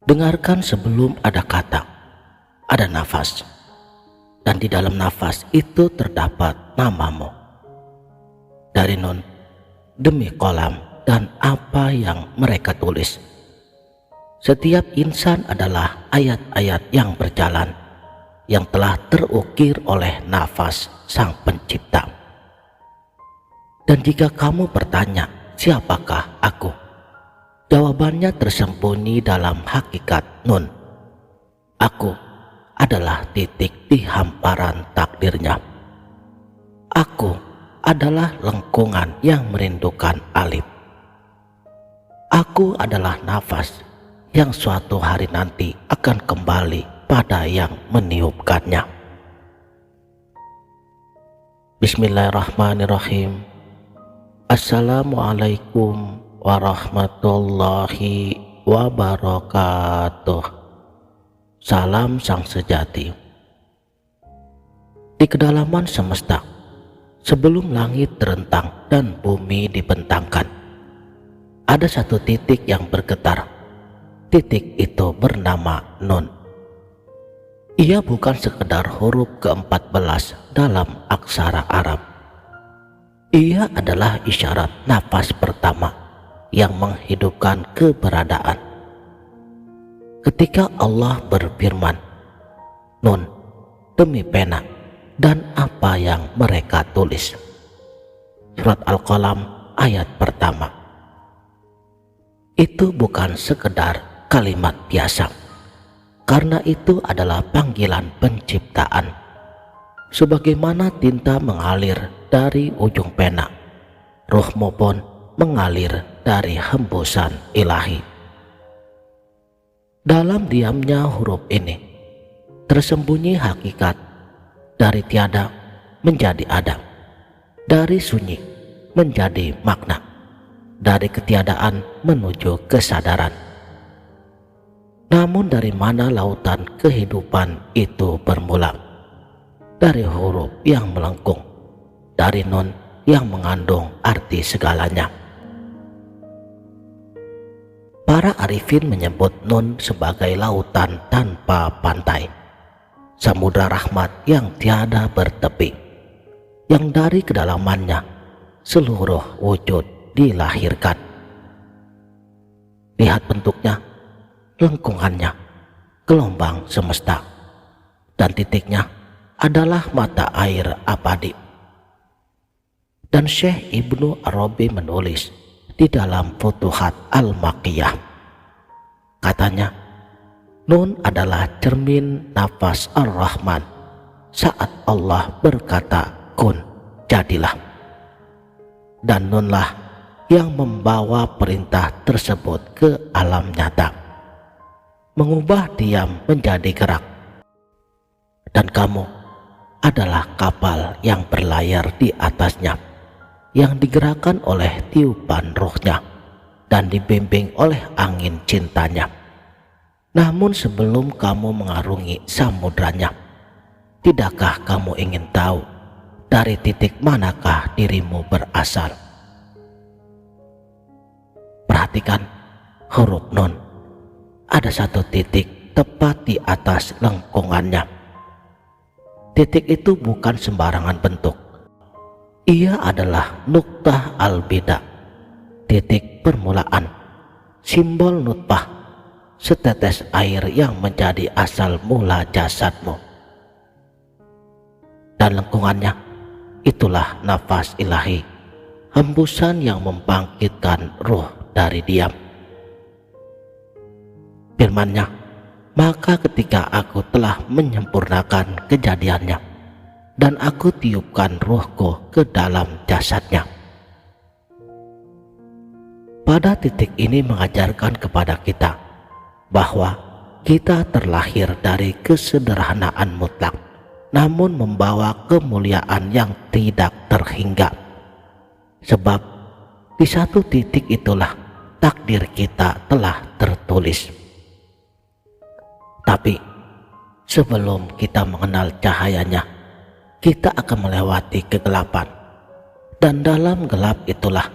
Dengarkan sebelum ada kata, ada nafas, dan di dalam nafas itu terdapat namamu. Dari nun demi kolam dan apa yang mereka tulis. Setiap insan adalah ayat-ayat yang berjalan, yang telah terukir oleh nafas Sang Pencipta. Dan jika kamu bertanya, siapakah aku? Jawabannya tersembunyi dalam hakikat nun. Aku adalah titik di hamparan takdirnya. Aku adalah lengkungan yang merindukan alif. Aku adalah nafas yang suatu hari nanti akan kembali pada yang meniupkannya. Bismillahirrahmanirrahim. Assalamualaikum warahmatullahi wabarakatuh. Salam sang sejati. Di kedalaman semesta, sebelum langit terentang dan bumi dibentangkan, ada satu titik yang bergetar. Titik itu bernama Nun. Ia bukan sekedar huruf ke-14 dalam aksara Arab. Ia adalah isyarat nafas pertama yang menghidupkan keberadaan. Ketika Allah berfirman, Nun demi pena dan apa yang mereka tulis. Surat Al-Qalam ayat pertama. Itu bukan sekedar kalimat biasa, karena itu adalah panggilan penciptaan. Sebagaimana tinta mengalir dari ujung pena, ruhmu pun mengalir dari hembusan ilahi. Dalam diamnya huruf ini tersembunyi hakikat, dari tiada menjadi ada, dari sunyi menjadi makna, dari ketiadaan menuju kesadaran. Namun dari mana lautan kehidupan itu bermula? Dari huruf yang melengkung, dari nun yang mengandung arti segalanya. Para arifin menyebut nun sebagai lautan tanpa pantai, samudra rahmat yang tiada bertepi, yang dari kedalamannya seluruh wujud dilahirkan. Lihat bentuknya, lengkungannya, gelombang semesta, dan titiknya adalah mata air abadi. Dan Syekh Ibnu Arabi menulis di dalam Futuhat Al-Makkiyah, katanya, Nun adalah cermin nafas Ar-Rahman saat Allah berkata kun, jadilah. Dan Nunlah yang membawa perintah tersebut ke alam nyata, mengubah diam menjadi gerak. Dan kamu adalah kapal yang berlayar di atasnya, yang digerakkan oleh tiupan ruhnya dan dibimbing oleh angin cintanya. Namun sebelum kamu mengarungi samudranya, tidakkah kamu ingin tahu dari titik manakah dirimu berasal? Perhatikan huruf Nun. Ada satu titik tepat di atas lengkungannya. Titik itu bukan sembarangan bentuk. Ia adalah nuktah al-bida, titik permulaan, simbol nutfah, setetes air yang menjadi asal mula jasadmu. Dan lengkungannya, itulah nafas ilahi, hembusan yang membangkitkan ruh dari diam. Firman-Nya, maka ketika aku telah menyempurnakan kejadiannya, dan aku tiupkan ruhku ke dalam jasadnya. Pada titik ini mengajarkan kepada kita bahwa kita terlahir dari kesederhanaan mutlak, namun membawa kemuliaan yang tidak terhingga. Sebab di satu titik itulah takdir kita telah tertulis. Tapi sebelum kita mengenal cahayanya, kita akan melewati kegelapan. Dan dalam gelap itulah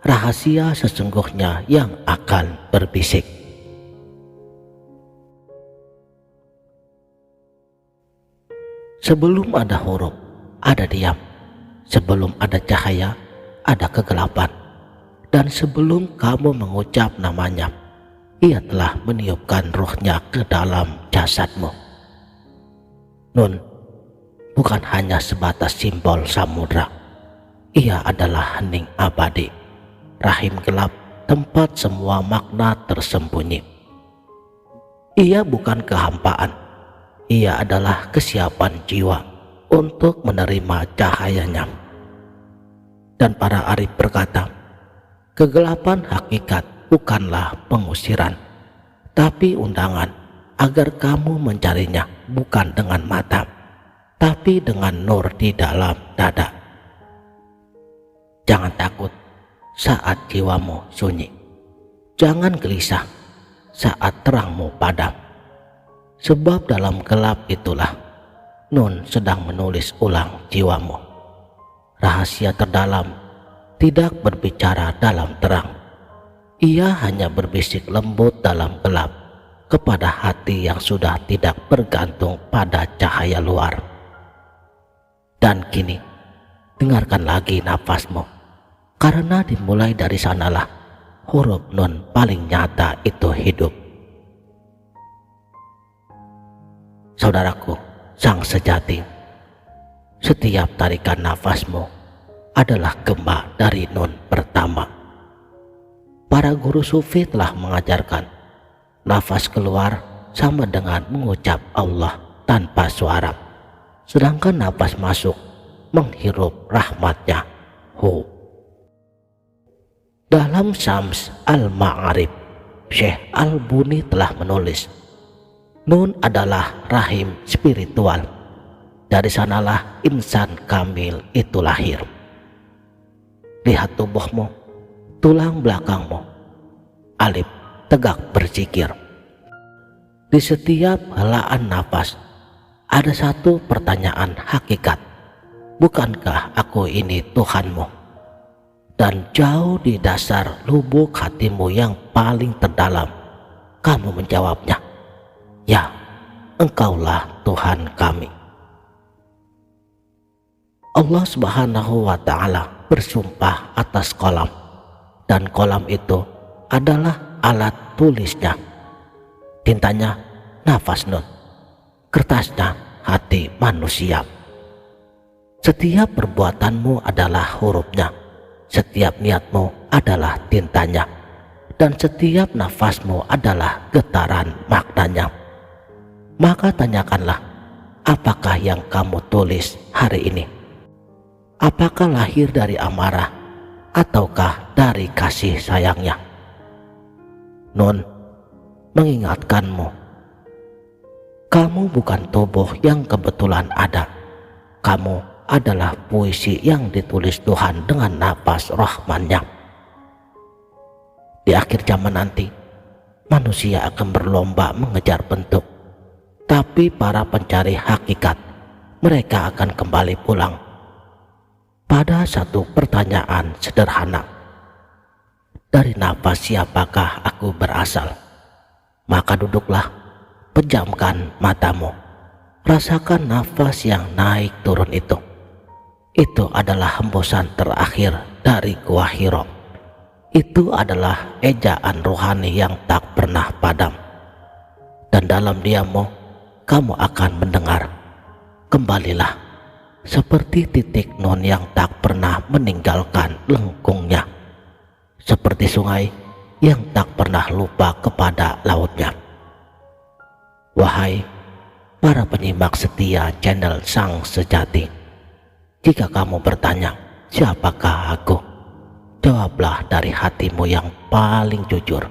rahasia sesungguhnya yang akan berbisik. Sebelum ada huruf, ada diam. Sebelum ada cahaya, ada kegelapan. Dan sebelum kamu mengucap namanya, ia telah meniupkan ruhnya ke dalam jasadmu. Nun bukan hanya sebatas simbol samudra. Ia adalah hening abadi, rahim gelap, tempat semua makna tersembunyi. Ia bukan kehampaan. Ia adalah kesiapan jiwa untuk menerima cahayanya. Dan para arif berkata, kegelapan hakikat bukanlah pengusiran, tapi undangan agar kamu mencarinya bukan dengan mata, tapi dengan nur di dalam dada. Jangan takut saat jiwamu sunyi. Jangan gelisah saat terangmu padam. Sebab dalam gelap itulah Nun sedang menulis ulang jiwamu. Rahasia terdalam tidak berbicara dalam terang. Ia hanya berbisik lembut dalam gelap kepada hati yang sudah tidak bergantung pada cahaya luar. Dan kini, dengarkan lagi nafasmu, karena dimulai dari sanalah huruf Nun paling nyata itu hidup. Saudaraku, sang sejati, setiap tarikan nafasmu adalah gema dari Nun pertama. Para guru sufi telah mengajarkan nafas keluar sama dengan mengucap Allah tanpa suara, sedangkan nafas masuk menghirup rahmatnya. Hu. Dalam Syams Al-Ma'arif, Syekh Al-Buni telah menulis, Nun adalah rahim spiritual. Dari sanalah insan kamil itu lahir. Lihat tubuhmu, tulang belakangmu. Alif tegak berzikir. Di setiap helaan nafas ada satu pertanyaan hakikat. Bukankah aku ini Tuhanmu? Dan jauh di dasar lubuk hatimu yang paling terdalam, kamu menjawabnya, ya, Engkaulah Tuhan kami. Allah Subhanahu wa Ta'ala bersumpah atas kolam, dan kolam itu adalah alat tulisnya. Tintanya nafas Nun, kertasnya hati manusia. Setiap perbuatanmu adalah hurufnya, setiap niatmu adalah tintanya, dan setiap nafasmu adalah getaran maknanya. Maka tanyakanlah, apakah yang kamu tulis hari ini? Apakah lahir dari amarah ataukah dari kasih sayangnya? Nun mengingatkanmu, kamu bukan tubuh yang kebetulan ada. Kamu adalah puisi yang ditulis Tuhan dengan nafas rahmannya. Di akhir zaman nanti, manusia akan berlomba mengejar bentuk, tapi para pencari hakikat, mereka akan kembali pulang pada satu pertanyaan sederhana. Dari nafas siapakah aku berasal? Maka duduklah, pejamkan matamu, rasakan nafas yang naik turun itu. Itu adalah hembusan terakhir dari Gua Hiro. Itu adalah ejaan rohani yang tak pernah padam. Dan dalam diammu, kamu akan mendengar, kembalilah, seperti titik Nun yang tak pernah meninggalkan lengkungnya, seperti sungai yang tak pernah lupa kepada lautnya. Wahai para penyimak setia channel Sang Sejati, jika kamu bertanya, siapakah aku? Jawablah dari hatimu yang paling jujur.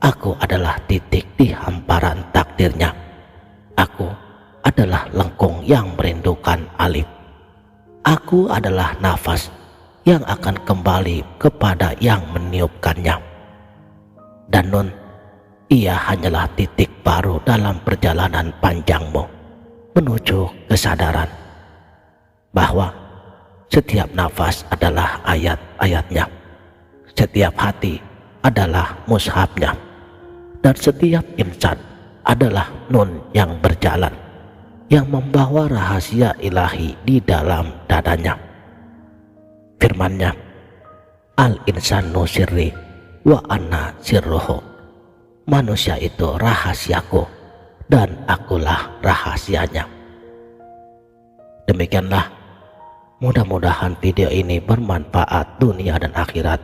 Aku adalah titik di hamparan takdirnya. Aku adalah lengkung yang merindukan alif. Aku adalah nafas yang akan kembali kepada yang meniupkannya. Dan Nun, ia hanyalah titik baru dalam perjalanan panjangmu menuju kesadaran bahwa setiap nafas adalah ayat-ayatnya, setiap hati adalah mushafnya, dan setiap insan adalah Nun yang berjalan. yang membawa rahasia ilahi di dalam dadanya. Firman-Nya, al-insanu sirri wa ana sirruhu. Manusia itu rahasiaku dan akulah rahasianya. Demikianlah, mudah-mudahan video ini bermanfaat dunia dan akhirat.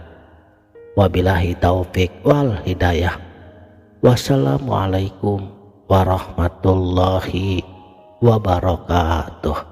Wabillahi taufik wal hidayah. Wassalamualaikum warahmatullahi wabarakatuh.